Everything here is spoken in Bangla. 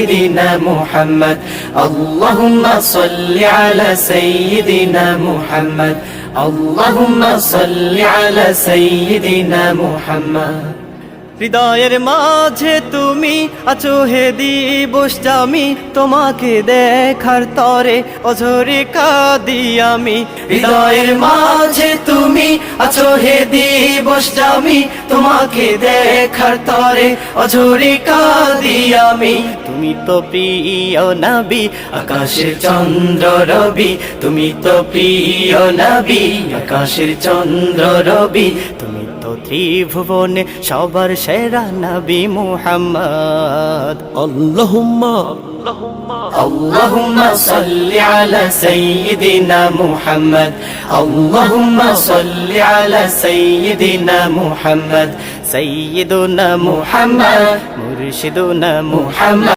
سيدنا محمد اللهم صل على سيدنا محمد اللهم صل على سيدنا محمد হৃদয়ের মাঝে তুমি আছো হে দিবস আমি তোমাকে দেখার তরে অঝরে কাঁদি আমি হৃদয়ের মাঝে তুমি আছো হে দিবস আমি তোমাকে দেখার তরে অঝরে কাঁদি আমি তুমি তো প্রিয় নবী আকাশের চন্দ্র রবি তুমি তো প্রিয় নবী আকাশের চন্দ্র রবি তুমি তো ত্রিভুবনে সবার সেরা নবী মুহাম্মদ اللهم صل على سيدنا محمد اللهم صل على سيدنا محمد سيدنا محمد مرشدنا محمد